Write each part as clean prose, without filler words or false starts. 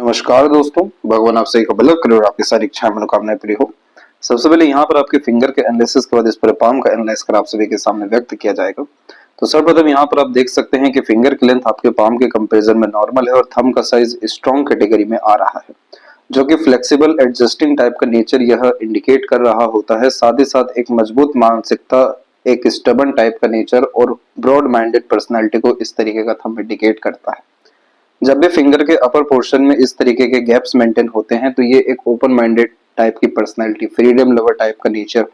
नमस्कार दोस्तों, भगवान आप सही का भला करे और आपकी सारी इच्छाएं मनोकामनाएं पूरी हो। सबसे पहले यहाँ पर आपके फिंगर के एनालिसिस के बाद इस पर पाम का एनालाइज कर आप सभी के सामने व्यक्त किया जाएगा। तो सर्वप्रथम यहाँ पर आप देख सकते हैं कि फिंगर की लेंथ आपके पाम के कंपैरिजन में नॉर्मल है और थंब का साइज स्ट्रॉन्ग कैटेगरी में आ रहा है, जो कि फ्लेक्सिबल एडजस्टिंग टाइप का नेचर यह इंडिकेट कर रहा होता है। साथ ही साथ एक मजबूत मानसिकता, एक स्टबन टाइप का नेचर और ब्रॉड माइंडेड पर्सनैलिटी को इस तरीके का थंब इंडिकेट करता है। जब भी फिंगर के अपर पोर्शन में इस तरीके के गैप्स मेंटेन होते हैं तो ये एक ओपन माइंडेड टाइप की पर्सनैलिटी, फ्रीडम लवर टाइप का नेचर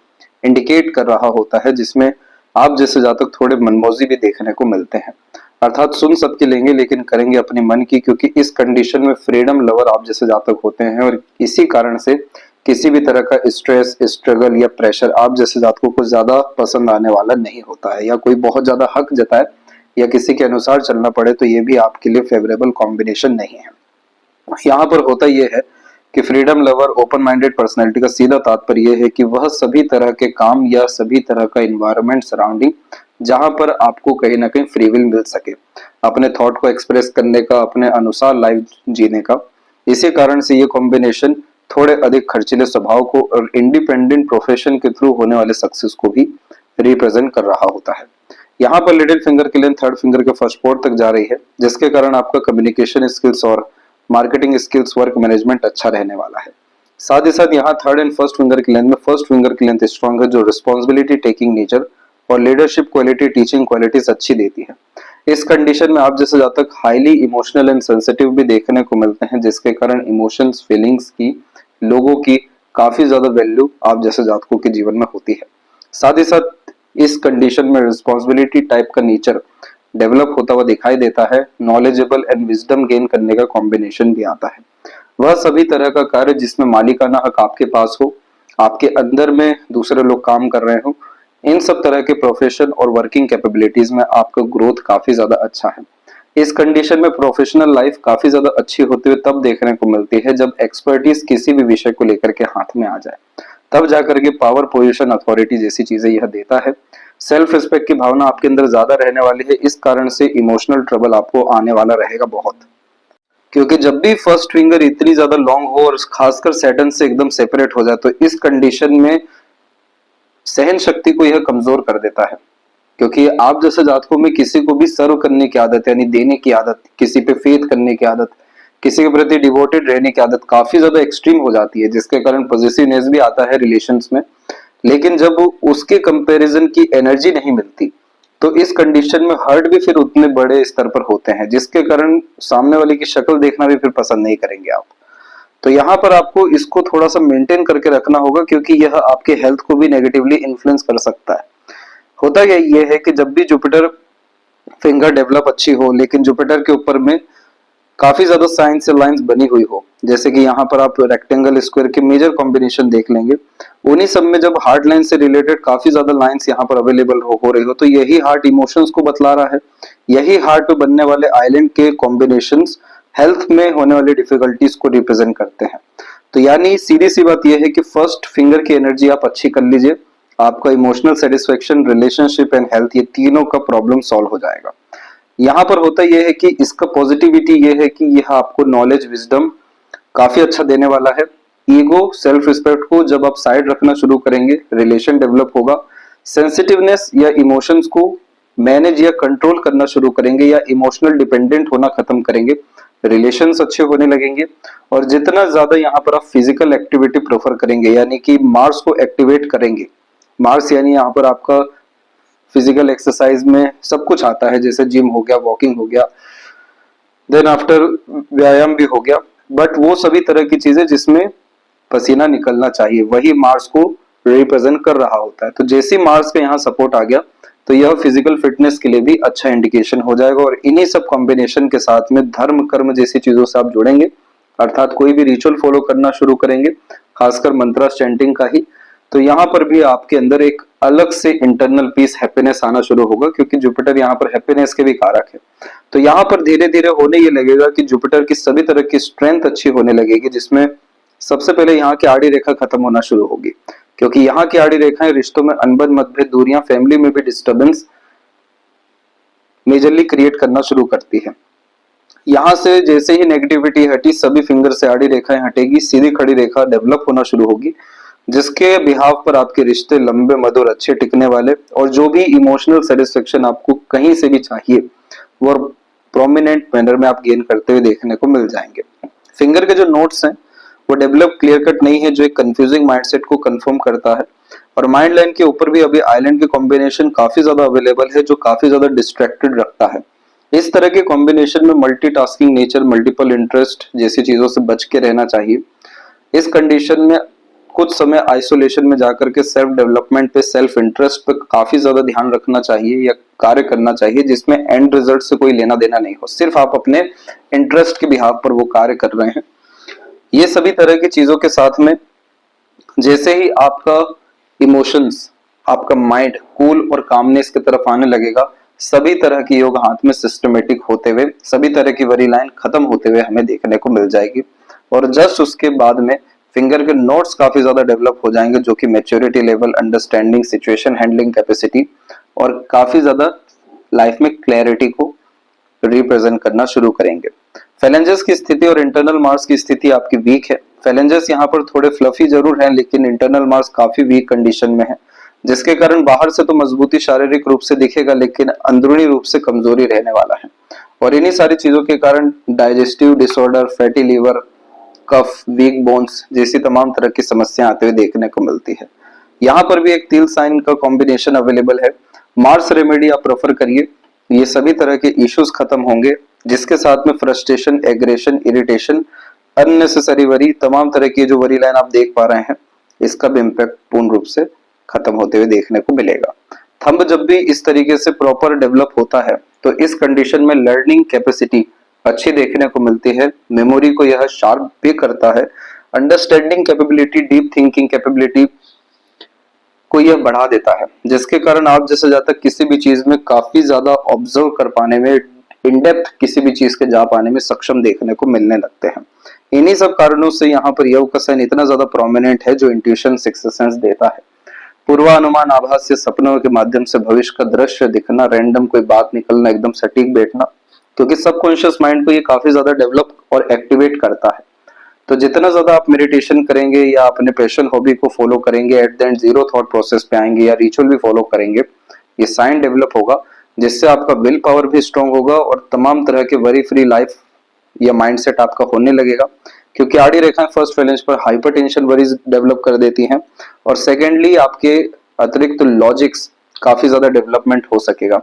इंडिकेट कर रहा होता है, जिसमें आप जैसे जातक थोड़े मनमौजी भी देखने को मिलते हैं। अर्थात सुन सबकी लेंगे लेकिन करेंगे अपने मन की, क्योंकि इस कंडीशन में फ्रीडम लवर आप जैसे जातक होते हैं और इसी कारण से किसी भी तरह का स्ट्रेस, स्ट्रगल या प्रेशर आप जैसे जातकों को ज्यादा पसंद आने वाला नहीं होता है, या कोई बहुत ज्यादा हक जताए या किसी के अनुसार चलना पड़े तो ये भी आपके लिए फेवरेबल कॉम्बिनेशन नहीं है। यहाँ पर होता यह है कि freedom lover open minded personality का सीधा तात्पर्य यह है कि वह सभी तरह के काम या सभी तरह का इन्वायरमेंट सराउंडिंग जहां पर आपको कहीं ना कहीं फ्री विल मिल सके अपने थॉट को एक्सप्रेस करने का, अपने अनुसार लाइफ जीने का। इसी कारण से ये कॉम्बिनेशन थोड़े अधिक खर्चीले स्वभाव को और इंडिपेंडेंट प्रोफेशन के थ्रू होने वाले सक्सेस को भी रिप्रेजेंट कर रहा होता है। यहाँ पर लिटिल फिंगर की लेंथ थर्ड फिंगर के फर्स्ट पोर्ट तक जा रही है, जिसके कारण आपका कम्युनिकेशन स्किल्स और मार्केटिंग स्किल्स, वर्क मैनेजमेंट अच्छा रहने वाला है। साथ ही साथ यहाँ थर्ड एंड फर्स्ट फिंगर की लेंथ में फर्स्ट फिंगर की लेंथ स्ट्रॉन्ग है, जो रिस्पॉन्सिबिलिटी टेकिंग नेचर और लीडरशिप क्वालिटी, टीचिंग क्वालिटीज अच्छी देती है। इस कंडीशन में आप जैसे जातक हाईली इमोशनल एंड सेंसिटिव भी देखने को मिलते हैं, जिसके कारण इमोशंस, फीलिंग्स की, लोगों की काफी ज्यादा वैल्यू आप जैसे जातकों के जीवन में होती है। साथ ही साथ इस कंडीशन में रिस्पॉन्सिबिलिटी टाइप का नेचर डेवलप होता हुआ दिखाई देता है। नॉलेजेबल एंड विजडम गेन करने का कॉम्बिनेशन भी आता है। वह सभी तरह का कार्य जिसमें मालिकाना हक आपके पास हो, आपके अंदर में दूसरे लोग काम कर रहे हो, इन सब तरह के प्रोफेशन और वर्किंग कैपेबिलिटीज में आपका ग्रोथ काफी ज्यादा अच्छा है। इस कंडीशन में प्रोफेशनल लाइफ काफी ज्यादा अच्छी होते हुए तब देखने को मिलती है जब एक्सपर्टीज किसी भी विषय को लेकर के हाथ में आ जाए, तब जाकर के पावर, पोजीशन, अथॉरिटी जैसी चीजें यह देता है। सेल्फ रिस्पेक्ट की भावना आपके अंदर ज्यादा रहने वाली है, इस कारण से इमोशनल ट्रबल आपको आने वाला रहेगा बहुत, क्योंकि जब भी फर्स्ट फिंगर इतनी ज्यादा लॉन्ग हो और खासकर सैटर्न से एकदम सेपरेट हो जाए तो इस कंडीशन में सहन शक्ति को यह कमजोर कर देता है। क्योंकि आप जैसे जातकों में किसी को भी सर्व करने की आदत, यानी देने की आदत, किसी पे फेथ करने की आदत, किसी के प्रति डिवोटेड रहने की आदत काफी ज्यादा एक्सट्रीम हो जाती है, जिसके कारण पॉजिटिवनेस भी आता है रिलेशंस में। लेकिन जब उसके कंपैरिजन की एनर्जी नहीं मिलती तो इस कंडीशन में हर्ट भी फिर उतने बड़े स्तर पर होते हैं, जिसके कारण सामने वाले की शक्ल देखना भी फिर पसंद नहीं करेंगे आप। तो यहाँ पर आपको इसको थोड़ा सा मेंटेन करके रखना होगा, क्योंकि यह आपके हेल्थ को भी नेगेटिवली इन्फ्लुएंस कर सकता है। होता ये है कि जब भी जुपिटर फिंगर डेवलप अच्छी हो लेकिन जुपिटर के ऊपर में काफी ज्यादा साइन से लाइंस बनी हुई हो, जैसे कि यहाँ पर आप रेक्टेंगल, स्क्वायर के मेजर कॉम्बिनेशन देख लेंगे, उन्हीं सब में जब हार्ट लाइन से रिलेटेड काफी ज्यादा लाइंस यहाँ पर अवेलेबल हो रही हो तो यही हार्ट इमोशंस को बतला रहा है। यही हार्ट पे बनने वाले आइलैंड के कॉम्बिनेशंस हेल्थ में होने वाली डिफिकल्टीज को रिप्रेजेंट करते हैं। तो यानी सीधी सी बात यह है कि फर्स्ट फिंगर की एनर्जी आप अच्छी कर लीजिए, आपका emotional satisfaction, relationship and health, ये तीनों का प्रॉब्लम सॉल्व हो जाएगा। यहाँ पर होता यह है कि इसका पॉजिटिविटी यह है कि यह आपको नॉलेज, विजडम काफी अच्छा देने वाला है। ईगो, सेल्फ रिस्पेक्ट को जब आप साइड रखना शुरू करेंगे, रिलेशन डेवलप होगा। सेंसिटिवनेस या इमोशंस को मैनेज या कंट्रोल करना शुरू करेंगे या इमोशनल डिपेंडेंट होना खत्म करेंगे, रिलेशंस अच्छे होने लगेंगे। और जितना ज्यादा यहाँ पर आप फिजिकल एक्टिविटी प्रेफर करेंगे, यानी कि मार्स को एक्टिवेट करेंगे, मार्स यानी यहाँ पर आपका फिजिकल एक्सरसाइज में सब कुछ आता है, जैसे जिम हो गया, वॉकिंग हो गया, देन आफ्टर व्यायाम भी हो गया, बट वो सभी तरह की चीजें जिसमें पसीना निकलना चाहिए वही मार्स को रिप्रेजेंट कर रहा होता है। तो जैसे ही मार्स का यहाँ सपोर्ट आ गया तो यह फिजिकल फिटनेस के लिए भी अच्छा इंडिकेशन हो जाएगा। और इन्हीं सब कॉम्बिनेशन के साथ में धर्म, कर्म जैसी चीजों से आप जुड़ेंगे, अर्थात कोई भी रिचुअल फॉलो करना शुरू करेंगे, खासकर मंत्रा चैंटिंग का ही, तो यहाँ पर भी आपके अंदर एक अलग से इंटरनल पीस, हैप्पीनेस आना शुरू होगा, क्योंकि जुपिटर यहाँ पर हैप्पीनेस के भी कारक है। तो यहाँ पर धीरे धीरे होने ये लगेगा कि जुपिटर की सभी तरह की स्ट्रेंथ अच्छी होने लगेगी, जिसमें सबसे पहले यहाँ की आड़ी रेखा खत्म होना शुरू होगी, क्योंकि यहाँ की आड़ी रेखाएं रिश्तों में अनबन, मतभेद, दूरियां, फैमिली में भी डिस्टर्बेंस मेजरली क्रिएट करना शुरू करती है। यहाँ से जैसे ही नेगेटिविटी हटी, सभी फिंगर से आड़ी रेखाएं हटेगी, सीधी खड़ी रेखा डेवलप होना शुरू होगी, जिसके बिहाव पर आपके रिश्ते लंबे, मधुर, अच्छे टिकने वाले, और जो भी इमोशनल सेटिस्फेक्शन आपको कहीं से भी चाहिए वो प्रोमिनेंट मैनर में आप गेन करते हुए देखने को मिल जाएंगे। फिंगर के जो नोट्स हैं वो डेवलप क्लियर कट नहीं है, जो एक कंफ्यूजिंग माइंडसेट को कंफर्म करता है। और माइंड लाइन के ऊपर भी अभी आइलैंड के कॉम्बिनेशन काफी ज्यादा अवेलेबल है, जो काफी ज्यादा डिस्ट्रैक्टेड रखता है। इस तरह के कॉम्बिनेशन में मल्टीटास्किंग नेचर, मल्टीपल इंटरेस्ट जैसी चीजों से बच के रहना चाहिए। इस कंडीशन में कुछ समय आइसोलेशन में जाकर के सेल्फ डेवलपमेंट पे, सेल्फ इंटरेस्ट पे काफी ज्यादा ध्यान रखना चाहिए या कार्य करना चाहिए, जिसमें एंड रिजल्ट से कोई लेना देना नहीं हो, सिर्फ आप अपने इंटरेस्ट के बिहाव पर वो कार्य कर रहे हैं। ये सभी तरह की चीजों के साथ में जैसे ही आपका इमोशंस, आपका माइंड कूल और कामनेस की तरफ आने लगेगा, सभी तरह की योग हाथ में सिस्टमेटिक होते हुए, सभी तरह की वरी लाइन खत्म होते हुए हमें देखने को मिल जाएगी। और जस्ट उसके बाद में फिंगर के नोट्स काफी ज्यादा डेवलप हो जाएंगे, जो कि maturity level, understanding, situation handling capacity और काफी ज्यादा लाइफ में क्लैरिटी को रिप्रेजेंट करना शुरू करेंगे। फेलेंजेस की स्थिति और इंटरनल मार्स की स्थिति आपकी वीक है। फेलेंजेस यहाँ पर थोड़े फ्लफी जरूर हैं, लेकिन इंटरनल मार्स काफी वीक कंडीशन में है, जिसके कारण बाहर से तो मजबूती शारीरिक रूप से दिखेगा, लेकिन अंदरूनी रूप से कमजोरी रहने वाला है। और इन्हीं सारी चीजों के कारण डाइजेस्टिव डिसऑर्डर, फैटी लीवर, कफ, वीक बोन्स जैसी तमाम तरह की समस्याएं आते हुए देखने को मिलती है। यहाँ पर भी एक तिल साइन का कॉम्बिनेशन अवेलेबल है। मार्स रेमेडी आप प्रेफर करिए, ये सभी तरह के इश्यूज खत्म होंगे, जिसके साथ में frustration, aggression, irritation, unnecessary worry, तमाम तरह की जो वरी लाइन आप देख पा रहे हैं, इसका भी इम्पैक्ट पूर्ण रूप से खत्म होते हुए देखने को मिलेगा। थंब जब भी इस तरीके से प्रॉपर डेवलप होता है तो इस कंडीशन में लर्निंग कैपेसिटी अच्छी देखने को मिलती है, मेमोरी को यह शार्प भी करता है, understanding capability, deep thinking capability को यह बढ़ा देता है, जिसके कारण आप जैसे जातक किसी भी चीज में काफी ज्यादा ऑब्जर्व कर पाने में, इन डेप्थ किसी भी चीज के जा पाने में सक्षम देखने को मिलने लगते हैं। इन्हीं सब कारणों से यहाँ पर योग का साइन इतना ज्यादा प्रोमिनेंट है, जो इंट्यूशन, सिक्स्थ सेंस देता है। पूर्वानुमान, आभास से सपनों के माध्यम से भविष्य का दृश्य दिखना, रैंडम कोई बात निकलना, एकदम सटीक बैठना, क्योंकि सबकॉन्शियस माइंड को ये काफी ज्यादा डेवलप और एक्टिवेट करता है। तो जितना ज्यादा आप मेडिटेशन करेंगे या अपने पैशन हॉबी को फॉलो करेंगे, at the end zero thought process पे आएंगे या रिचुअल भी फॉलो करेंगे, ये साइन डेवलप होगा, जिससे आपका विल पावर भी स्ट्रांग होगा और तमाम तरह के वरी फ्री लाइफ या माइंडसेट आपका होने लगेगा। क्योंकि आड़ी रेखाएं फर्स्ट फैलेंज पर हाइपरटेंशन वरीज डेवलप कर देती हैं, और सेकेंडली आपके अतिरिक्त लॉजिक्स काफी ज्यादा डेवलपमेंट हो सकेगा,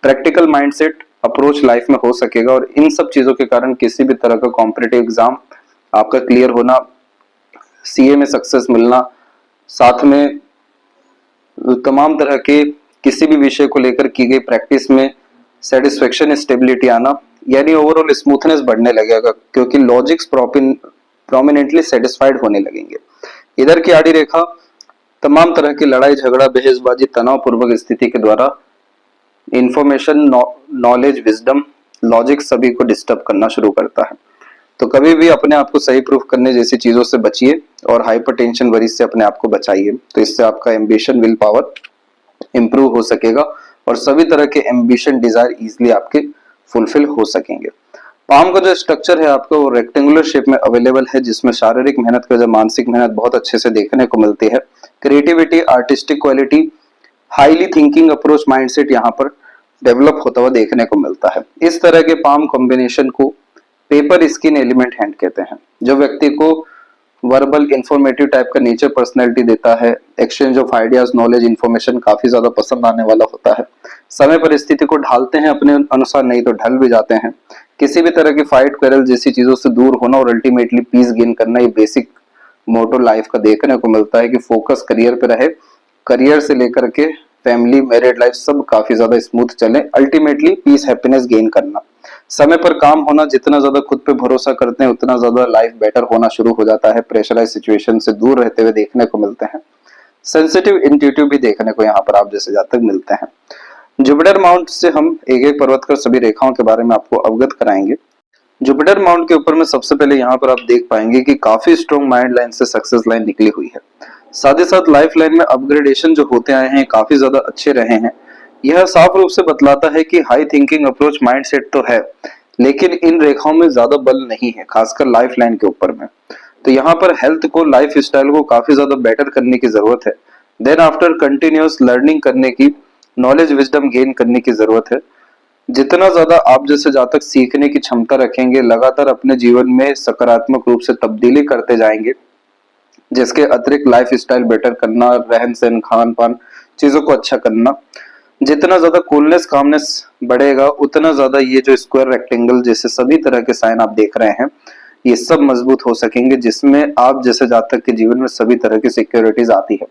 प्रैक्टिकल माइंडसेट अप्रोच लाइफ में हो सकेगा, और इन सब चीजों के कारण किसी भी तरह का कॉम्पिटिटिव एग्जाम आपका क्लियर होना, सीए में सक्सेस मिलना, साथ में तमाम तरह के किसी भी विषय को लेकर की गई प्रैक्टिस में सेटिस्फेक्शन, स्टेबिलिटी आना, यानी ओवरऑल स्मूथनेस बढ़ने लगेगा, क्योंकि लॉजिक्स प्रोमिनेंटली सेटिस्फाइड होने लगेंगे। इधर की आड़ी रेखा तमाम तरह की लड़ाई झगड़ा, बहसबाजी, तनावपूर्वक स्थिति के द्वारा इंफॉर्मेशन, नॉलेज, विजडम, लॉजिक सभी को डिस्टर्ब करना शुरू करता है। तो कभी भी अपने आप को सही प्रूफ करने जैसी चीजों से बचिए और हाइपरटेंशन वरीज से अपने आप को बचाइए। तो इससे आपका एम्बिशन, विल पावर इंप्रूव हो सकेगा और सभी तरह के एम्बिशन, डिजायर इजीली आपके फुलफिल हो सकेंगे। पाम का जो स्ट्रक्चर है आपका वो रेक्टेंगुलर शेप में अवेलेबल है, जिसमें शारीरिक मेहनत का जो मानसिक मेहनत बहुत अच्छे से देखने को मिलती है। Creativity, artistic quality, highly thinking approach, mindset यहाँ पर डेवलप होता हुआ देखने को मिलता है। इस तरह के पाम कॉम्बिनेशन को पेपर स्किन एलिमेंट हैंड कहते हैं, जो व्यक्ति को वर्बल, इंफॉर्मेटिव टाइप का नेचर पर्सनैलिटी देता है। Exchange of ideas, knowledge, information काफी ज्यादा पसंद आने वाला होता है। समय परिस्थिति को ढालते हैं अपने अनुसार, नहीं तो ढल भी जाते हैं। किसी भी तरह की फाइट, क्वेरल जैसी चीजों से दूर होना और अल्टीमेटली पीस गेन करना, ये बेसिक मोटो लाइफ का देखने को मिलता है कि फोकस करियर पे रहे, करियर से लेकर के फैमिली, मैरिड लाइफ सब काफी ज्यादा स्मूथ चले, अल्टीमेटली पीस, हैप्पीनेस गेन करना। समय पर काम होना, जितना ज्यादा खुद पे भरोसा करते हैं उतना ज्यादा लाइफ बेटर होना शुरू हो जाता है। प्रेशराइज सिचुएशन से दूर रहते हुए देखने को मिलते हैं। सेंसिटिव, इंट्यूटिव भी देखने को यहाँ पर आप जैसे जातक मिलते हैं। जुपिटर माउंट से हम एक एक पर्वत कर सभी रेखाओं के बारे में आपको अवगत कराएंगे। जुपिटर माउंट के ऊपर में सबसे पहले यहाँ पर आप देख पाएंगे कि काफी स्ट्रॉन्ग माइंड लाइन से सक्सेस लाइन निकली हुई है। साथ ही साथ लाइफ लाइन में अपग्रेडेशन जो होते आए हैं काफी ज्यादा अच्छे रहे हैं। यह साफ रूप से बतलाता है कि हाई थिंकिंग अप्रोच माइंडसेट तो है, लेकिन इन रेखाओं में ज्यादा बल नहीं है, खासकर लाइफ लाइन के ऊपर में। तो यहाँ पर हेल्थ को, लाइफ स्टाइल को काफी ज्यादा बेटर करने की जरूरत है। देन आफ्टर कंटिन्यूअस लर्निंग करने की, नॉलेज विजडम गेन करने की जरूरत है। जितना ज्यादा आप जैसे जातक सीखने की क्षमता रखेंगे, लगातार अपने जीवन में सकारात्मक रूप से तब्दीली करते जाएंगे, जिसके अतिरिक्त लाइफ स्टाइल बेटर करना, रहन सहन, खान पान, चीजों को अच्छा करना, जितना ज्यादा कूलनेस कामनेस बढ़ेगा, उतना ज्यादा ये जो स्क्वायर रेक्टेंगल जैसे सभी तरह के साइन आप देख रहे हैं, ये सब मजबूत हो सकेंगे, जिसमें आप जैसे जातक के जीवन में सभी तरह की सिक्योरिटीज आती है।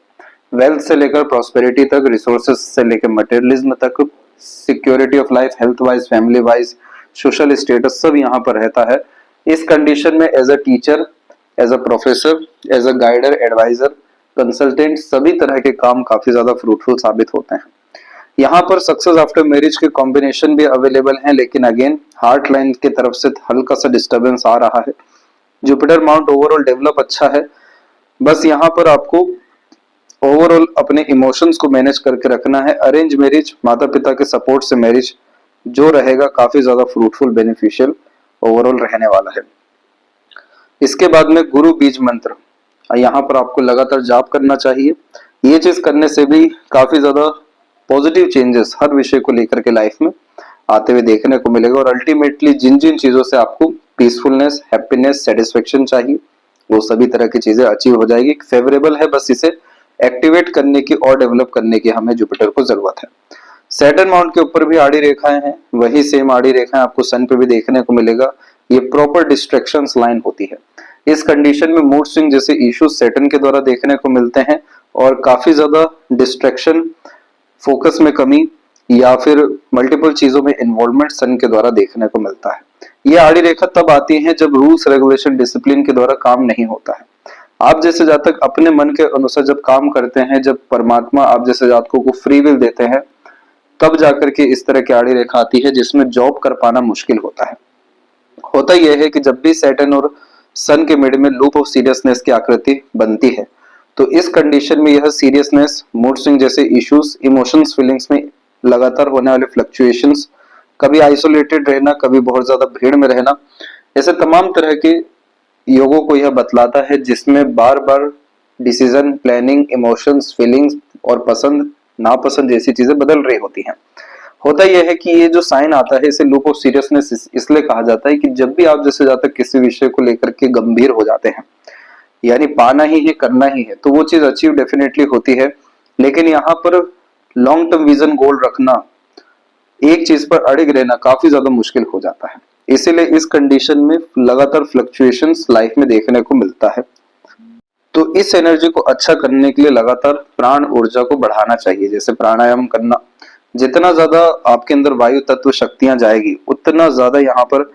वेल्थ से लेकर प्रॉस्पेरिटी तक, रिसोर्सेस से लेकर मटेरियलिज्म तक, security of life, health wise, family wise, social status, सब यहाँ पर रहता है। इस कंडीशन में as a teacher, as a professor, as a guider, adviser, consultant, सभी तरह के काम काफी ज्यादा फ्रूटफुल साबित होते हैं। यहाँ पर सक्सेस आफ्टर मैरिज के कॉम्बिनेशन भी अवेलेबल हैं, लेकिन अगेन हार्ट लाइन की तरफ से हल्का सा डिस्टरबेंस आ रहा है। जुपिटर माउंट ओवरऑल डेवलप अच्छा है, बस यहाँ पर आपको ओवरऑल अपने इमोशंस को मैनेज करके रखना है। अरेंज मैरिज, माता पिता के सपोर्ट से मैरिज जो रहेगा काफी ज्यादा फ्रूटफुल, बेनिफिशियल ओवरऑल रहने वाला है। इसके बाद में गुरु बीज मंत्र, यहाँ पर आपको लगातार जाप करना चाहिए। ये चीज करने से भी काफी ज्यादा पॉजिटिव चेंजेस हर विषय को लेकर के लाइफ में आते हुए देखने को मिलेगा। और अल्टीमेटली जिन जिन चीजों से आपको पीसफुलनेस, हैप्पीनेस, सेटिस्फेक्शन चाहिए, वो सभी तरह की चीजें अचीव हो जाएगी। फेवरेबल है, बस इसे एक्टिवेट करने की और डेवलप करने की हमें जुपिटर को जरूरत है। सैटर्न माउंट के ऊपर भी आड़ी रेखाएं हैं, वही सेम आड़ी रेखाएं आपको सन पे भी देखने को मिलेगा। ये प्रॉपर डिस्ट्रैक्शंस लाइन होती है। इस कंडीशन में मूड स्विंग जैसे इश्यूज सैटर्न के द्वारा देखने को मिलते हैं, और काफी ज्यादा डिस्ट्रैक्शन, फोकस में कमी, या फिर मल्टीपल चीजों में इन्वॉल्वमेंट सन के द्वारा देखने को मिलता है। ये आड़ी रेखा तब आती है जब रूल्स, रेगुलेशन, डिसिप्लिन के द्वारा काम नहीं होता है। आप जैसे जातक अपने मन के अनुसार जब काम करते हैं, जब परमात्मा आप जैसे जातकों को फ्री विल देते हैं, तब जाकर के इस तरह की आड़ी रेखा आती है, जिसमें जॉब कर पाना मुश्किल होता है। होता यह है कि जब भी सैटर्न और सन के मिड में लूप ऑफ सीरियसनेस की आकृति बनती है, तो इस कंडीशन में यह सीरियसनेस, मूड स्विंग जैसे इश्यूज, इमोशंस, फीलिंग्स में लगातार होने वाले फ्लक्चुएशंस, कभी आइसोलेटेड रहना, कभी बहुत ज्यादा भीड़ में रहना, ऐसे तमाम तरह के योगों को यह बतलाता है, जिसमें बार बार डिसीजन, प्लानिंग, इमोशंस, फीलिंग्स और पसंद नापसंद जैसी चीजें बदल रही होती हैं। होता यह है कि ये जो साइन आता है, इसे लूप ऑफ सीरियसनेस इसलिए कहा जाता है कि जब भी आप जैसे जातक किसी विषय को लेकर के गंभीर हो जाते हैं, यानी पाना ही है, करना ही है, तो वो चीज अचीव डेफिनेटली होती है, लेकिन यहाँ पर लॉन्ग टर्म विजन, गोल रखना, एक चीज पर अड़िग रहना काफी ज्यादा मुश्किल हो जाता है। इसीलिए इस कंडीशन में लगातार फ्लक्चुएशंस लाइफ में देखने को मिलता है। तो इस एनर्जी को अच्छा करने के लिए लगातार प्राण ऊर्जा को बढ़ाना चाहिए, जैसे प्राणायाम करना। जितना ज्यादा आपके अंदर वायु तत्व शक्तियां जाएगी, उतना ज्यादा यहाँ पर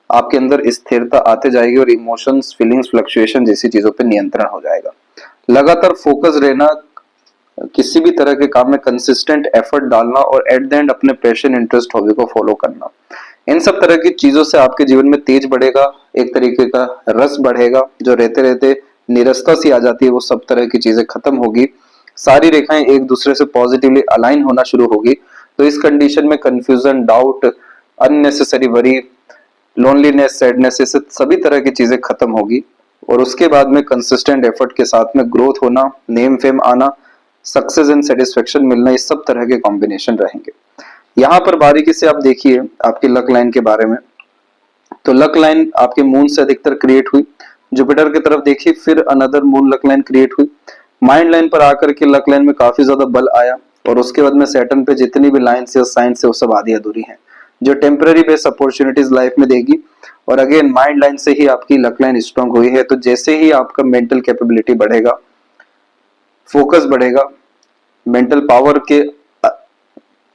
आपके अंदर स्थिरता आते जाएगी, और इमोशंस, फीलिंग्स, फ्लक्चुएशन जैसी चीजों पर नियंत्रण हो जाएगा। लगातार फोकस रहना, किसी भी तरह के काम में कंसिस्टेंट एफर्ट डालना, और एट द एंड अपने पैशन, इंटरेस्ट, हॉबी को फॉलो करना, इन सब तरह की चीजों से आपके जीवन में तेज बढ़ेगा, एक तरीके का रस बढ़ेगा। जो रहते रहते निरस्ता सी आ जाती है, वो सब तरह की चीजें खत्म होगी, सारी रेखाएं एक दूसरे से पॉजिटिवली अलाइन होना शुरू होगी। तो इस कंडीशन में confusion, doubt, unnecessary worry, loneliness, sadness, ये सभी तरह की चीजें खत्म होगी, और उसके बाद में कंसिस्टेंट एफर्ट के साथ में ग्रोथ होना, नेम फेम आना, सक्सेस एंड सेटिस्फेक्शन मिलना, इस सब तरह के कॉम्बिनेशन रहेंगे। यहाँ पर बारीकी से आप देखिए आपकी लक लाइन के बारे में। तो लक लाइन आपके मून से अधिकतर क्रिएट हुई। जुपिटर की तरफ देखिए, फिर another moon luck line create हुई। माइंड लाइन पर आकर के लक लाइन में काफी ज्यादा बल आया, और उसके बाद में सैटर्न पे जितनी भी लाइन्स या साइंस है वो सब आधी अधूरी हैं, जो टेम्पररी बेस अपॉर्चुनिटीज लाइफ में देगी। और अगेन माइंड लाइन से ही आपकी लक लाइन स्ट्रॉन्ग हुई है। तो जैसे ही आपका मेंटल कैपेबिलिटी बढ़ेगा, फोकस बढ़ेगा, मेंटल पावर के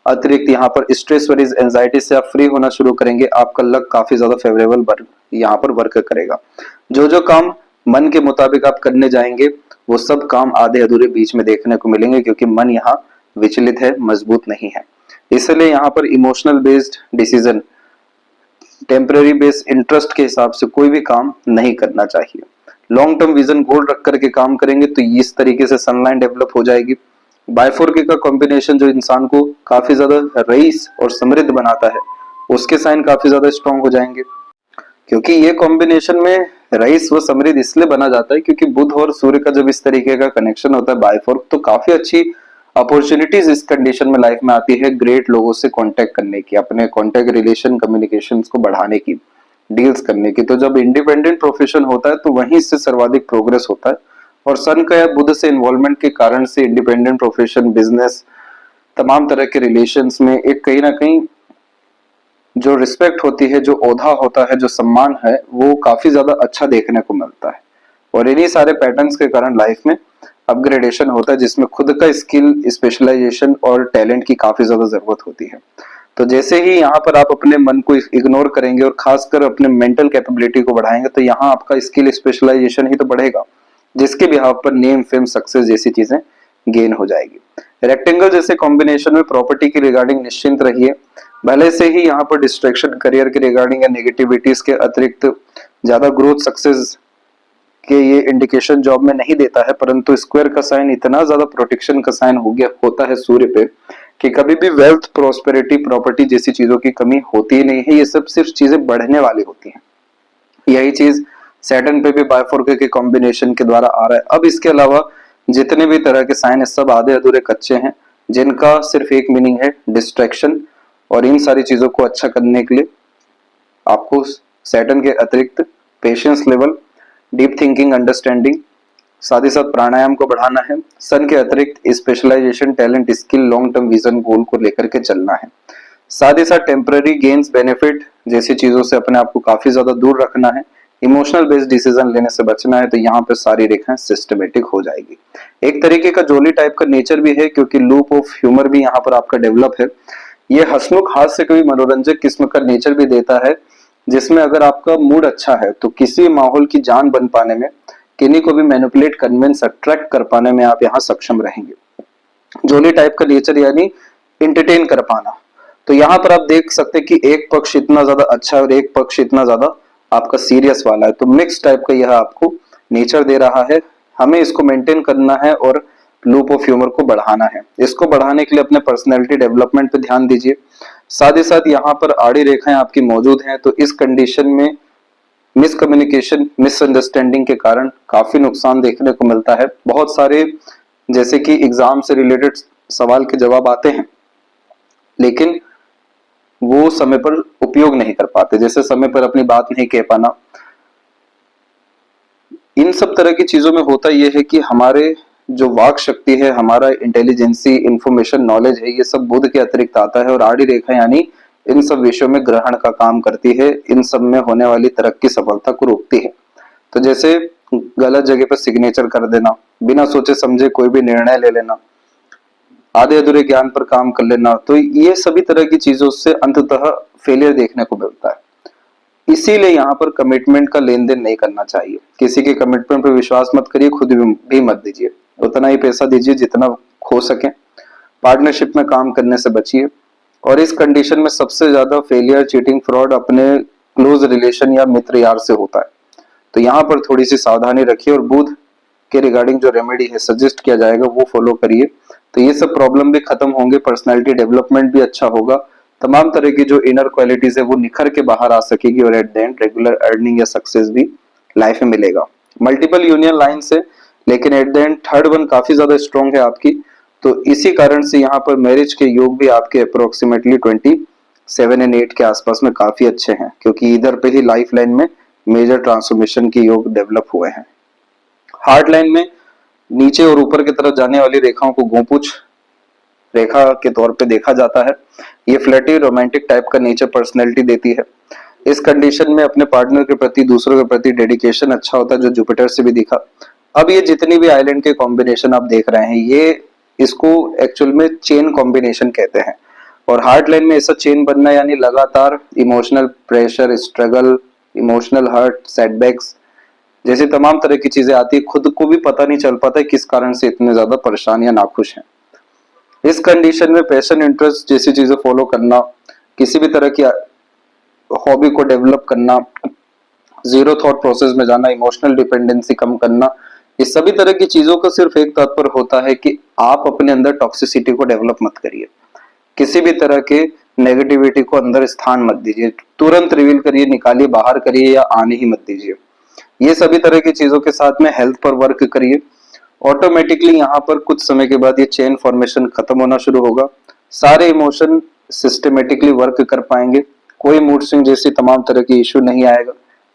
अतिरिक्त यहाँ पर स्ट्रेस वरीज, एंजाइटी से आप फ्री होना शुरू करेंगे, आपका लक काफी ज्यादा फेवरेबल यहाँ पर वर्क करेगा। जो जो काम मन के मुताबिक आप करने जाएंगे, वो सब काम आधे अधूरे बीच में देखने को मिलेंगे, क्योंकि मन यहाँ विचलित है, मजबूत नहीं है। इसलिए यहाँ पर emotional based decision, temporary based interest के हिसाब से कोई भी काम नहीं करना चाहिए। लॉन्ग टर्म विजन, गोल रख करके काम करेंगे तो इस तरीके से सनलाइन डेवलप हो जाएगी। बाइफोर का कॉम्बिनेशन जो इंसान को काफी ज्यादा रईस और समृद्ध बनाता है, उसके साइन काफी ज्यादा स्ट्रांग हो जाएंगे। क्योंकि ये कॉम्बिनेशन में रईस व समृद्ध इसलिए बना जाता है क्योंकि बुध और सूर्य का जब इस तरीके का कनेक्शन होता है बायफोर्क, तो काफी अच्छी अपॉर्चुनिटीज इस कंडीशन में लाइफ में आती है ग्रेट लोगों से कांटेक्ट करने की, अपने कांटेक्ट रिलेशन कम्युनिकेशंस को बढ़ाने की, डील्स करने की। तो जब इंडिपेंडेंट प्रोफेशन होता है तो वहीं से सर्वाधिक प्रोग्रेस होता है। और सन का या बुध से इन्वॉल्वमेंट के कारण से इंडिपेंडेंट प्रोफेशन, बिजनेस, तमाम तरह के रिलेशंस में एक कहीं ना कहीं जो रिस्पेक्ट होती है, जो ओहदा होता है, जो सम्मान है, वो काफी ज्यादा अच्छा देखने को मिलता है। और इन्हीं सारे पैटर्न्स के कारण लाइफ में अपग्रेडेशन होता है, जिसमें खुद का स्किल, स्पेशलाइजेशन और टैलेंट की काफी ज्यादा जरूरत होती है। तो जैसे ही यहाँ पर आप अपने मन को इग्नोर करेंगे और खासकर अपने मेंटल कैपेबिलिटी को बढ़ाएंगे, तो यहाँ आपका स्किल स्पेशलाइजेशन ही तो बढ़ेगा, जिसके बिहाफ पर नेम, फेम, सक्सेस जैसी चीजें गेन हो जाएगी। रेक्टेंगल जैसे कॉम्बिनेशन में प्रॉपर्टी की रिगार्डिंग निश्चिंत रहिए। भले से ही यहाँ पर डिस्ट्रैक्शन करियर के रिगार्डिंग या नेगेटिविटीज के अतिरिक्त ज्यादा ग्रोथ, सक्सेस के ये इंडिकेशन जॉब में नहीं देता है, परंतु स्क्वायर का साइन इतना ज्यादा प्रोटेक्शन का साइन हो गया होता है सूर्य पे कि कभी भी वेल्थ, प्रोस्पेरिटी, प्रॉपर्टी जैसी चीजों की कमी होती ही नहीं है। ये सब सिर्फ चीजें बढ़ने वाली होती हैं। यही चीज सैटर्न पे भी बायफोर्क के कॉम्बिनेशन के द्वारा आ रहा है। अब इसके अलावा जितने भी तरह के साइन है सब आधे अधूरे कच्चे हैं, जिनका सिर्फ एक मीनिंग है, डिस्ट्रैक्शन। और इन सारी चीजों को अच्छा करने के लिए आपको सैटर्न के अतिरिक्त patience level, deep thinking, understanding, साथ ही साथ प्राणायाम को बढ़ाना है। सन के अतिरिक्त specialization, talent, skill, long term vision, goal को लेकर के चलना है। साथ ही साथ टेम्पररी गेन्स, बेनिफिट जैसी चीजों से अपने आप को काफी ज्यादा दूर रखना है। इमोशनल बेस्ड डिसीजन लेने से बचना है। तो यहाँ पे सारी रेखाएं सिस्टमेटिक हो जाएगी। एक तरीके का जोली टाइप का नेचर भी है, क्योंकि लूप ऑफ ह्यूमर भी यहाँ पर आपका डेवलप है। ये हंसमुख, हाथ से कभी मनोरंजक किस्म का नेचर भी देता है, जिसमें अगर आपका मूड अच्छा है तो किसी माहौल की जान बन पाने में, किन्हीं को भी मैनिपुलेट, कन्विंस, अट्रैक्ट कर पाने में आप यहाँ सक्षम रहेंगे। जोली टाइप का नेचर यानी इंटरटेन कर पाना। तो यहाँ पर आप देख सकते हैं कि एक पक्ष इतना ज्यादा अच्छा है और एक पक्ष इतना ज्यादा आपका सीरियस वाला है। तो मिक्स टाइप का यह आपको नेचर दे रहा है। हमें इसको मेंटेन करना है और लूप ऑफ ह्यूमर को बढ़ाना है। इसको बढ़ाने के लिए अपने पर्सनैलिटी डेवलपमेंट पे ध्यान दीजिए। साथ ही साथ यहाँ पर आड़ी रेखाएं आपकी मौजूद हैं, तो इस कंडीशन में मिसकम्युनिकेशन, मिसअंडरस्टैंडिंग के कारण काफी नुकसान देखने को मिलता है। बहुत सारे जैसे कि एग्जाम से रिलेटेड सवाल के जवाब आते हैं, लेकिन वो समय पर उपयोग नहीं कर पाते, जैसे समय पर अपनी बात नहीं कह पाना। इन सब तरह की चीजों में होता यह है कि हमारे जो वाक शक्ति है, हमारा इंटेलिजेंसी, इंफॉर्मेशन, नॉलेज है, ये सब बुध के अतिरिक्त आता है। और आड़ी रेखा यानी इन सब विषयों में ग्रहण का काम करती है, इन सब में होने वाली तरक्की, सफलता को रोकती है। तो जैसे गलत जगह पर सिग्नेचर कर देना, बिना सोचे समझे कोई भी निर्णय ले लेना, आधे अधूरे ज्ञान पर काम कर लेना, तो ये सभी तरह की चीजों से अंततः फेलियर देखने को मिलता है। इसीलिए यहाँ पर कमिटमेंट का लेन देन नहीं करना चाहिए। किसी के कमिटमेंट पर विश्वास मत करिए, खुद भी मत दीजिए। उतना ही पैसा दीजिए जितना खो सके। पार्टनरशिप में काम करने से बचिए। और इस कंडीशन में सबसे ज्यादा फेलियर, चीटिंग, फ्रॉड अपने क्लोज रिलेशन या मित्र यार से होता है। तो यहाँ पर थोड़ी सी सावधानी रखिए और बुध के रिगार्डिंग जो रेमेडी है सजेस्ट किया जाएगा वो फॉलो करिए। तो ये सब प्रॉब्लम भी खत्म होंगे, पर्सनैलिटी डेवलपमेंट भी अच्छा होगा, तमाम तरह की जो इनर क्वालिटीज है वो निखर के बाहर आ सकेगी और at the end regular earning या सक्सेस भी लाइफ में मिलेगा। मल्टीपल यूनियन लाइन से, लेकिन at the end third one काफी ज्यादा स्ट्रॉन्ग है आपकी। तो इसी कारण से यहाँ पर मैरिज के योग भी आपके अप्रोक्सीमेटली 27 और 8 के आसपास में काफी अच्छे हैं, क्योंकि इधर पे ही लाइफ लाइन में मेजर ट्रांसफॉर्मेशन के योग डेवलप हुए हैं। हार्ट लाइन में नीचे और ऊपर की तरफ जाने वाली रेखाओं को गोपुछ रेखा के तौर पे देखा जाता है। ये फ्लर्टी, रोमांटिक टाइप का नेचर पर्सनैलिटी देती है। इस कंडीशन में अपने पार्टनर के प्रति, दूसरों के प्रति डेडिकेशन अच्छा होता है, जो जुपिटर से भी दिखा। अब ये जितनी भी आइलैंड के कॉम्बिनेशन आप देख रहे हैं, ये इसको एक्चुअल में चेन कॉम्बिनेशन कहते हैं। और हार्ट लाइन में ऐसा चेन बनना यानी लगातार emotional pressure, struggle, emotional hurt, setbacks जैसी तमाम तरह की चीजें आती है। खुद को भी पता नहीं चल पाता है किस कारण से इतने ज्यादा परेशान या नाखुश हैं। इस कंडीशन में पैशन, इंटरेस्ट जैसी चीजें फॉलो करना, किसी भी तरह की हॉबी को डेवलप करना, जीरो थॉट प्रोसेस में जाना, इमोशनल डिपेंडेंसी कम करना, इस सभी तरह की चीजों का सिर्फ एक तात्पर्य होता है कि आप अपने अंदर टॉक्सिसिटी को डेवलप मत करिए। किसी भी तरह के नेगेटिविटी को अंदर स्थान मत दीजिए, तुरंत रिवील करिए, निकालिए, बाहर करिए या आने ही मत दीजिए। ये सभी तरह की चीजों के साथ में हेल्थ पर वर्क करिए। ऑटोमेटिकली यहाँ पर कुछ समय के बाद ये चेन फॉर्मेशन खत्म होना शुरू होगा। सारे इमोशन सिस्टमेटिकली वर्क कर पाएंगे, कोई मूड स्विंग जैसी तमाम तरह की इश्यू नहीं आएगा,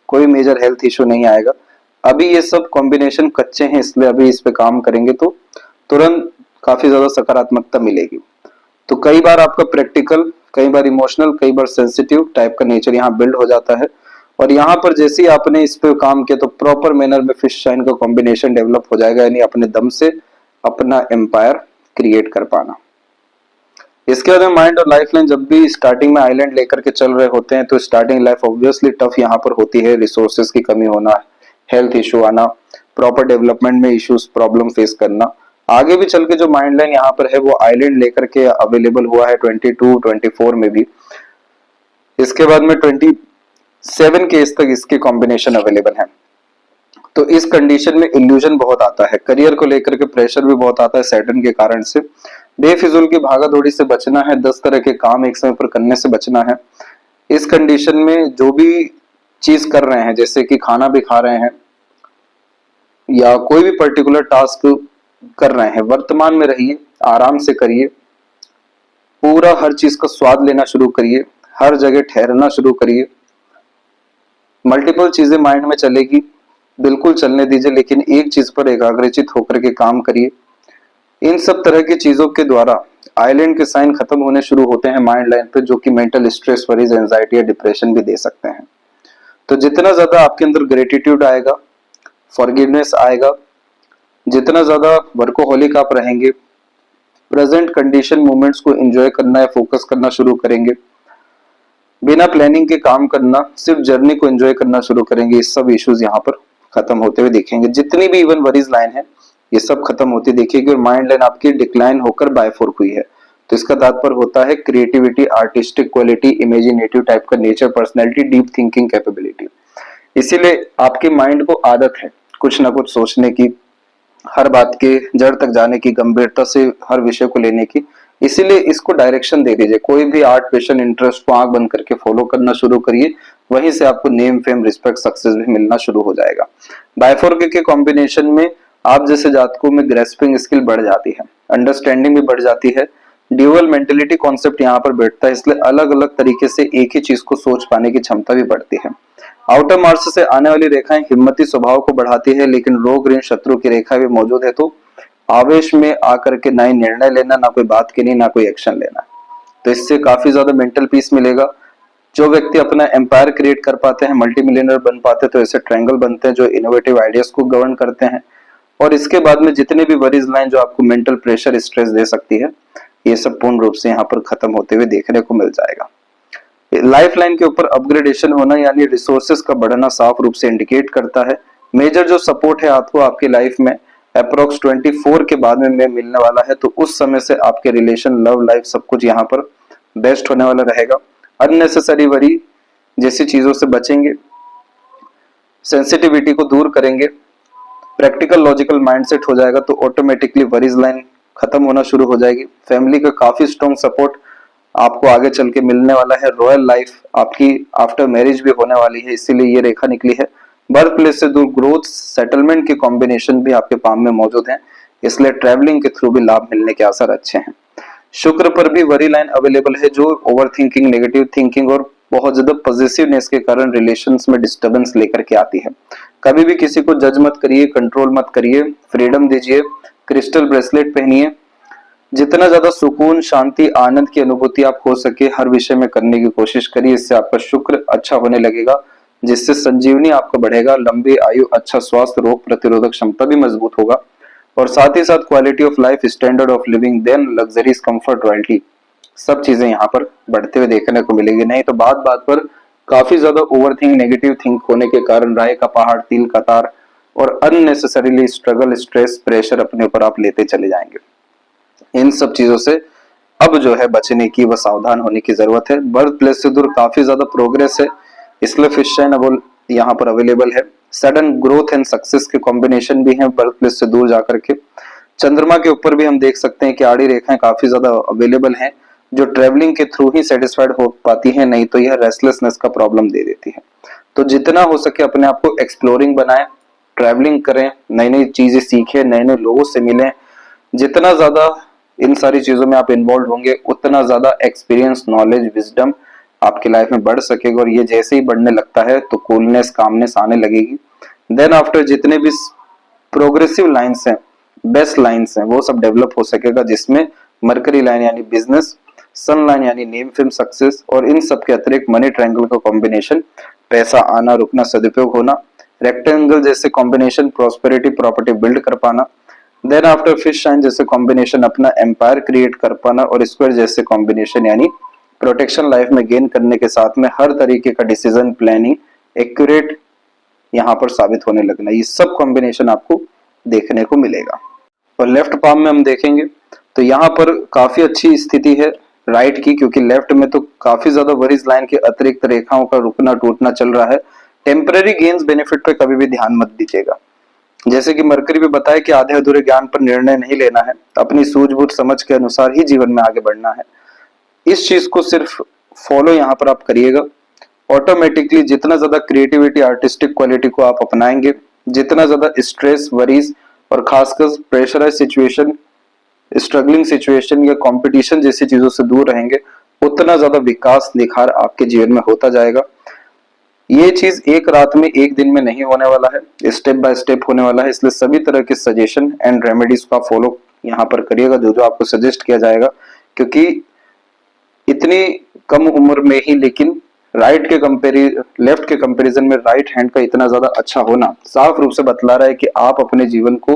कोई मेजर हेल्थ इश्यू नहीं आएगा। अभी ये सब कॉम्बिनेशन कच्चे हैं, इसलिए अभी इस पे काम करेंगे तो तुरंत काफी ज्यादा सकारात्मकता मिलेगी। तो कई बार आपका प्रैक्टिकल, कई बार इमोशनल, कई बार सेंसिटिव टाइप का नेचर यहाँ बिल्ड हो जाता है। और यहाँ पर जैसे ही आपने इस पे काम किया तो प्रॉपर मैनर में फिश शाइन का कॉम्बिनेशन डेवलप हो जाएगा, यानी अपने दम से अपना एम्पायर क्रिएट कर पाना। इसके बाद में माइंड और लाइफ लाइन जब भी स्टार्टिंग में आइलैंड लेकर के चल रहे होते हैं तो स्टार्टिंग लाइफ ऑब्वियसली टफ यहाँ पर होती है। रिसोर्सेज की कमी होना, हेल्थ इशू आना, प्रॉपर डेवलपमेंट में इश्यूज, प्रॉब्लम फेस करना। आगे भी चल के जो माइंड लाइन यहाँ पर है वो आइलैंड लेकर के अवेलेबल हुआ है 22, 24 में भी। इसके बाद में 27 के एज तक इसके कॉम्बिनेशन अवेलेबल है। तो इस कंडीशन में इल्यूजन बहुत आता है, करियर को लेकर के प्रेशर भी बहुत आता है सैटर्न के कारण से। बेफिजूल की भागा दौड़ी से बचना है, 10 तरह के काम एक समय पर करने से बचना है। इस कंडीशन में जो भी चीज कर रहे हैं, जैसे कि खाना भी खा रहे हैं या कोई भी पर्टिकुलर टास्क कर रहे हैं, वर्तमान में रहिए, आराम से करिए, पूरा हर चीज का स्वाद लेना शुरू करिए, हर जगह ठहरना शुरू करिए। मल्टीपल चीजें माइंड में चलेगी, बिल्कुल चलने दीजिए, लेकिन एक चीज पर एकाग्रचित होकर के काम करिए। इन सब तरह की चीजों के द्वारा आइलैंड के साइन खत्म होने शुरू होते हैं माइंड लाइन पे, जो कि मेंटल स्ट्रेस, वरीज, एंजाइटी या डिप्रेशन भी दे सकते हैं। तो जितना ज्यादा आपके अंदर ग्रेटिट्यूड आएगा, फॉरगिवनेस आएगा, जितना ज्यादा वर्कोहोलिक आप रहेंगे, प्रेजेंट कंडीशन मोमेंट्स को एंजॉय करना या फोकस करना शुरू करेंगे, बिना प्लानिंग के काम करना, सिर्फ जर्नी को एंजॉय करना शुरू करेंगे, ये सब इश्यूज यहाँ पर खत्म होते हुए दिखेंगे। जितनी भी इवन वरीज लाइन है ये सब खत्म होती दिखेगी और माइंड लाइन आपकी डिक्लाइन होकर बायफोर्क हुई है। तो इसका तात्पर्य होता है creativity, artistic quality, imaginative type का nature, personality, deep thinking capability. इसीलिए आपके माइंड को आदत है कुछ ना कुछ सोचने की, हर बात के जड़ तक जाने की, गंभीरता से हर विषय को लेने की। इसीलिए इसको डायरेक्शन दे दीजिए। कोई भी आर्ट, पैशन, इंटरेस्ट को आंख बंद करके फॉलो करना शुरू करिए, वहीं से आपको नेम, फेम, रिस्पेक्ट, सक्सेस भी मिलना शुरू हो जाएगा। बायफोर्क के कॉम्बिनेशन में आप जैसे जातकों में ग्रेस्पिंग स्किल बढ़ जाती है, अंडरस्टैंडिंग भी बढ़ जाती है, ड्यूअल मेंटेलिटी कॉन्सेप्ट यहाँ पर बैठता है, इसलिए अलग अलग तरीके से एक ही चीज को सोच पाने की क्षमता भी बढ़ती है। आउटर मार्स से आने वाली रेखाएं हिम्मती स्वभाव को बढ़ाती है, लेकिन रोग, ऋण, शत्रु की रेखा भी मौजूद है, तो आवेश में आकर के ना ही निर्णय लेना, ना कोई बात करनी, ना कोई एक्शन लेना। तो इससे काफी ज्यादा मेंटल पीस मिलेगा। जो व्यक्ति अपना एम्पायर क्रिएट कर पाते हैं, मल्टी मिलियनर बन पाते हैं, तो ऐसे ट्रायंगल बनते हैं जो इनोवेटिव आइडियाज को गवर्न करते हैं। और इसके बाद में जितने भी वरीज लाइन जो आपको मेंटल प्रेशर, स्ट्रेस दे सकती है, ये सब पूर्ण रूप से यहाँ पर खत्म होते हुए देखने को मिल जाएगा। लाइफ लाइन के ऊपर अपग्रेडेशन होना यानी रिसोर्सेज का बढ़ना साफ रूप से इंडिकेट करता है। मेजर जो सपोर्ट है आपको आपकी लाइफ में अप्रोक्स 24 के बाद में मिलने वाला है, तो उस समय से आपके रिलेशन, लव लाइफ, सब कुछ यहाँ पर बेस्ट होने वाला रहेगा। अननेसेसरी वरी जैसी चीजों से बचेंगे, सेंसिटिविटी को दूर करेंगे, प्रैक्टिकल लॉजिकल माइंडसेट हो जाएगा, तो ऑटोमेटिकली वरीज लाइन खत्म होना शुरू हो जाएगी। फैमिली का काफी स्ट्रॉन्ग सपोर्ट आपको आगे चल के मिलने वाला है। रॉयल लाइफ आपकी आफ्टर मैरिज भी होने वाली है, इसीलिए ये रेखा निकली है। बर्थ प्लेस से दूर ग्रोथ, सेटलमेंट के कॉम्बिनेशन भी आपके पाम में मौजूद हैं, इसलिए ट्रैवलिंग के थ्रू भी लाभ मिलने के असर अच्छे हैं। शुक्र पर भी वरी लाइन अवेलेबल है, जो ओवर थिंकिंग, नेगेटिव थिंकिंग और बहुत ज्यादा पॉजिटिवनेस के कारण रिलेशंस में डिस्टर्बेंस लेकर के आती है। कभी भी किसी को जज मत करिए, कंट्रोल मत करिए, फ्रीडम दीजिए, क्रिस्टल ब्रेसलेट पहनिए। जितना ज्यादा सुकून, शांति, आनंद की अनुभूति आप हो सके हर विषय में करने की कोशिश करिए, इससे आपका शुक्र अच्छा होने लगेगा, जिससे संजीवनी आपका बढ़ेगा, लंबी आयु, अच्छा स्वास्थ्य, रोग प्रतिरोधक क्षमता भी मजबूत होगा, और साथ ही साथ quality of life, standard of living, then luxuries, comfort, royalty, सब चीजें यहाँ पर बढ़ते हुए देखने को मिलेगी। नहीं तो बात बात पर काफी ज्यादा ओवर थिंक, नेगेटिव थिंक होने के कारण राय का पहाड़, तिल का तार और अननेसेसरीली स्ट्रगल, स्ट्रेस, प्रेशर अपने ऊपर आप लेते चले जाएंगे। इन सब चीजों से अब जो है बचने की, व सावधान होने की जरूरत है। बर्थ प्लेस से दूर काफी ज्यादा प्रोग्रेस है, इसलिए फिश शाइन अब यहाँ पर अवेलेबल है। सडन ग्रोथ एंड सक्सेस के कॉम्बिनेशन भी है बर्थ प्लेस से दूर जाकर के। चंद्रमा के ऊपर भी हम देख सकते हैं कि आड़ी रेखाएं काफी ज्यादा अवेलेबल हैं। जो ट्रेवलिंग के थ्रू ही सेटिस्फाइड हो पाती है, नहीं तो यह रेस्टलेसनेस का प्रॉब्लम दे देती है। तो जितना हो सके अपने आप को एक्सप्लोरिंग बनाएं, ट्रैवलिंग करें, नई नई चीजें सीखें, नए नए लोगों से मिलें। जितना ज्यादा इन सारी चीजों में आप इन्वॉल्व होंगे, उतना ज्यादा एक्सपीरियंस, नॉलेज, विजडम आपकी लाइफ में बढ़ सकेगा। और ये जैसे ही बढ़ने लगता है तो कूलनेस, कामनेस आने लगेगी। देन आफ्टर जितने भी प्रोग्रेसिव लाइन्स हैं, बेस्ट लाइन्स हैं, वो सब डेवलप हो सकेगा, जिसमें मरकरी लाइन यानी बिजनेस, सन लाइन यानी नेम, फेम, सक्सेस, और इन सब के अतिरिक्त मनी ट्रायंगल का कॉम्बिनेशन, पैसा आना, रुकना, सदुपयोग होना, रेक्टेंगल जैसे कॉम्बिनेशन, प्रॉस्पेरिटी, प्रॉपर्टी बिल्ड कर पाना। देन आफ्टर फिश साइन जैसे कॉम्बिनेशन, अपना एम्पायर क्रिएट कर पाना, और स्क्वायर जैसे कॉम्बिनेशन यानी प्रोटेक्शन लाइफ में गेन करने के साथ में हर तरीके का डिसीजन प्लानिंग एक्यूरेट यहाँ पर साबित होने लगना। ये सब कॉम्बिनेशन आपको देखने को मिलेगा। और लेफ्ट पाम में हम देखेंगे तो यहाँ पर काफी अच्छी स्थिति है राइट की, क्योंकि लेफ्ट में तो काफी ज्यादा वरीज लाइन के अतिरिक्त रेखाओं का रुकना टूटना चल रहा है। टेम्पररी गेन्स बेनिफिट पे कभी भी ध्यान मत दीजिएगा। जैसे कि मरकरी भी बताया कि आधे अधूरे ज्ञान पर निर्णय नहीं लेना है, अपनी सूझबूझ समझ के अनुसार ही जीवन में आगे बढ़ना है। इस चीज को सिर्फ फॉलो यहाँ पर आप करिएगा। ऑटोमेटिकली जितना ज्यादा क्रिएटिविटी, आर्टिस्टिक क्वालिटी को आप अपनाएंगे, जितना ज्यादा स्ट्रेस, वरीज और खासकर प्रेशराइज सिचुएशन, स्ट्रगलिंग सिचुएशन या कंपटीशन जैसी चीजों से दूर रहेंगे, उतना ज्यादा विकास, निखार आपके जीवन में होता जाएगा। ये चीज एक रात में, एक दिन में नहीं होने वाला है, स्टेप बाय स्टेप होने वाला है। इसलिए सभी तरह के सजेशन एंड रेमेडीज को आप फॉलो यहाँ पर करिएगा, जो जो आपको सजेस्ट किया जाएगा। क्योंकि इतनी कम उम्र में ही लेकिन लेफ्ट के कंपैरिजन में राइट हैंड का इतना ज्यादा अच्छा होना साफ रूप से बतला रहा है कि आप अपने जीवन को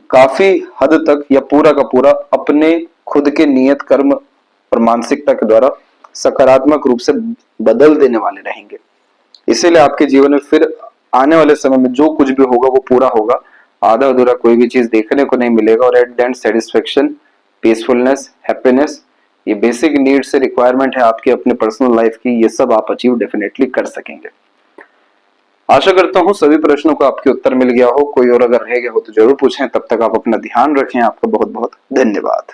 काफी हद तक या पूरा का पूरा अपने खुद के नियत, कर्म और मानसिकता के द्वारा सकारात्मक रूप से बदल देने वाले रहेंगे। इसीलिए आपके जीवन में फिर आने वाले समय में जो कुछ भी होगा वो पूरा होगा, आधा अधूरा कोई भी चीज देखने को नहीं मिलेगा। और at the end satisfaction, peacefulness, happiness, ये बेसिक नीड से रिक्वायरमेंट है आपकी अपने पर्सनल लाइफ की, ये सब आप अचीव डेफिनेटली कर सकेंगे। आशा करता हूँ सभी प्रश्नों का आपके उत्तर मिल गया हो। कोई और अगर रह गया हो तो जरूर पूछें। तब तक आप अपना ध्यान रखें। आपका बहुत बहुत धन्यवाद।